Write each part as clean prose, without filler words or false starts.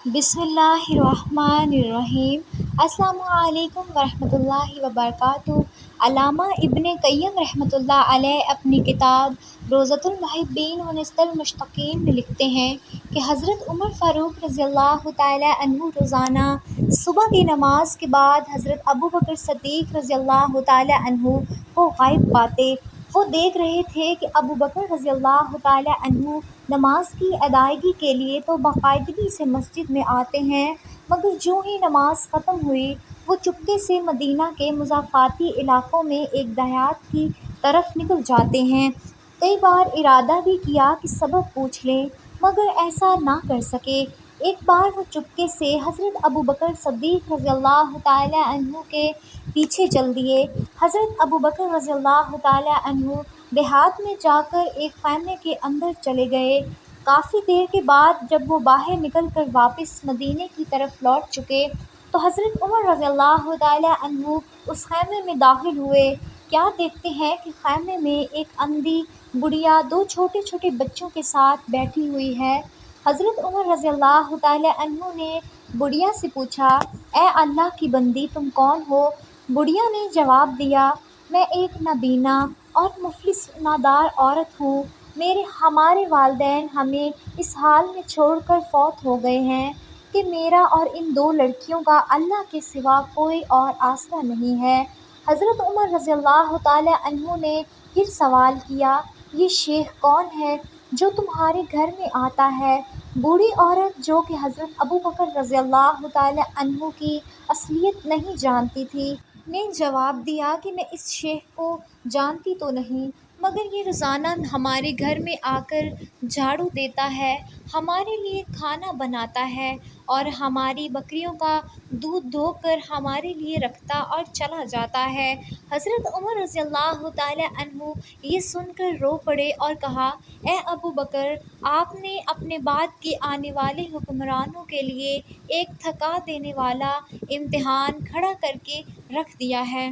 بسم اللہ الرحمن الرحیم۔ السلام علیکم ورحمۃ اللہ وبرکاتہ۔ علامہ ابن قیم رحمۃ اللہ علیہ اپنی کتاب روضۃ المحبین و نصرۃ المشتاقین میں لکھتے ہیں کہ حضرت عمر فاروق رضی اللہ تعالیٰ عنہ روزانہ صبح کی نماز کے بعد حضرت ابوبکر صدیق رضی اللہ تعالیٰ عنہ کو غائب پاتے۔ وہ دیکھ رہے تھے کہ ابوبکر رضی اللہ تعالیٰ عنہ نماز کی ادائیگی کے لیے تو باقاعدگی سے مسجد میں آتے ہیں، مگر جو ہی نماز ختم ہوئی وہ چپکے سے مدینہ کے مضافاتی علاقوں میں ایک دیہات کی طرف نکل جاتے ہیں۔ کئی بار ارادہ بھی کیا کہ سبب پوچھ لیں، مگر ایسا نہ کر سکے۔ ایک بار وہ چپکے سے حضرت ابوبکر صدیق رضی اللہ تعالیٰ عنہ کے پیچھے چل دیے۔ حضرت ابوبکر رضی اللہ تعالیٰ عنہ دیہات میں جا کر ایک خیمے کے اندر چلے گئے۔ کافی دیر کے بعد جب وہ باہر نکل کر واپس مدینے کی طرف لوٹ چکے تو حضرت عمر رضی اللہ تعالیٰ عنہ اس خیمے میں داخل ہوئے۔ کیا دیکھتے ہیں کہ خیمے میں ایک اندھی بڑھیا دو چھوٹے چھوٹے بچوں کے ساتھ بیٹھی ہوئی ہے۔ حضرت عمر رضی اللہ تعالیٰ عنہ نے بڑھیا سے پوچھا، اے اللہ کی بندی، تم کون ہو؟ بڑھیا نے جواب دیا، میں ایک نابینا اور مفلس نادار عورت ہوں۔ ہمارے والدین ہمیں اس حال میں چھوڑ کر فوت ہو گئے ہیں کہ میرا اور ان دو لڑکیوں کا اللہ کے سوا کوئی اور آسرا نہیں ہے۔ حضرت عمر رضی اللہ تعالیٰ عنہ نے پھر سوال کیا، یہ شیخ کون ہے جو تمہارے گھر میں آتا ہے؟ بوڑھی عورت جو کہ حضرت ابوبکر رضی اللہ تعالیٰ عنہ کی اصلیت نہیں جانتی تھی، نے جواب دیا کہ میں اس شیخ کو جانتی تو نہیں، مگر یہ روزانہ ہمارے گھر میں آ کر جھاڑو دیتا ہے، ہمارے لیے کھانا بناتا ہے اور ہماری بکریوں کا دودھ دھو کر ہمارے لیے رکھتا اور چلا جاتا ہے۔ حضرت عمر رضی اللہ تعالیٰ عنہ یہ سن کر رو پڑے اور کہا، اے ابوبکر، آپ نے اپنے بعد کے آنے والے حکمرانوں کے لیے ایک تھکا دینے والا امتحان کھڑا کر کے رکھ دیا ہے۔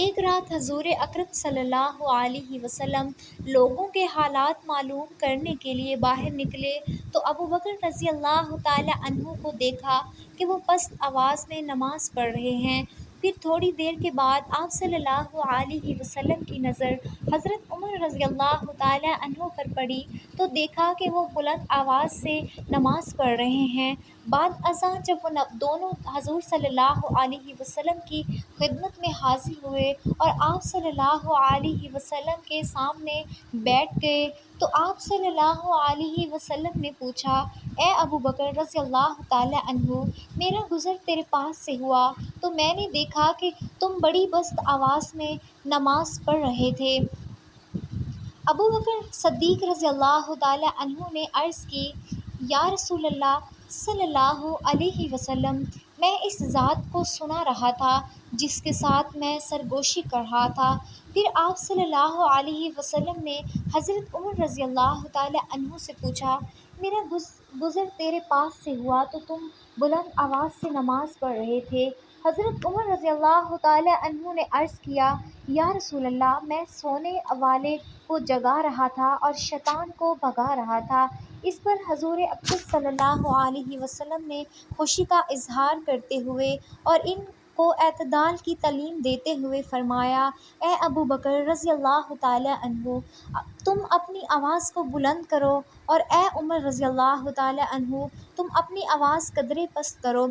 ایک رات حضور اکرم صلی اللہ علیہ وسلم لوگوں کے حالات معلوم کرنے کے لیے باہر نکلے تو ابوبکر رضی اللہ تعالیٰ عنہ کو دیکھا کہ وہ پست آواز میں نماز پڑھ رہے ہیں۔ پھر تھوڑی دیر کے بعد آپ صلی اللہ علیہ وسلم کی نظر حضرت عمر رضی اللہ تعالیٰ عنہ پر پڑی تو دیکھا کہ وہ بلند آواز سے نماز پڑھ رہے ہیں۔ بعد ازاں جب وہ دونوں حضور صلی اللہ علیہ وسلم کی خدمت میں حاضر ہوئے اور آپ صلی اللہ علیہ وسلم کے سامنے بیٹھ گئے تو آپ صلی اللہ علیہ وسلم نے پوچھا، اے ابوبکر رضی اللہ تعالیٰ عنہ، میرا گزر تیرے پاس سے ہوا تو میں نے دیکھا کہ تم بڑی پست آواز میں نماز پڑھ رہے تھے۔ ابوبکر صدیق رضی اللہ تعالیٰ عنہ نے عرض کی، یا رسول اللہ صلی اللہ علیہ وسلم، میں اس ذات کو سنا رہا تھا جس کے ساتھ میں سرگوشی کر رہا تھا۔ پھر آپ صلی اللہ علیہ وسلم نے حضرت عمر رضی اللہ تعالیٰ عنہ سے پوچھا، میرا گزر تیرے پاس سے ہوا تو تم بلند آواز سے نماز پڑھ رہے تھے۔ حضرت عمر رضی اللہ تعالیٰ عنہ نے عرض کیا، یا رسول اللہ، میں سونے والے کو جگا رہا تھا اور شیطان کو بھگا رہا تھا۔ اس پر حضور اکرم صلی اللہ علیہ وسلم نے خوشی کا اظہار کرتے ہوئے اور ان کو اعتدال کی تعلیم دیتے ہوئے فرمایا، اے ابوبکر رضی اللہ تعالیٰ عنہ، تم اپنی آواز کو بلند کرو، اور اے عمر رضی اللہ تعالیٰ عنہ، تم اپنی آواز قدرے پست کرو۔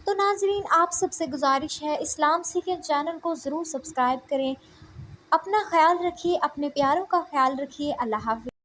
تو ناظرین، آپ سب سے گزارش ہے اسلام سیکھیں چینل کو ضرور سبسکرائب کریں۔ اپنا خیال رکھیے، اپنے پیاروں کا خیال رکھیے۔ اللہ حافظ۔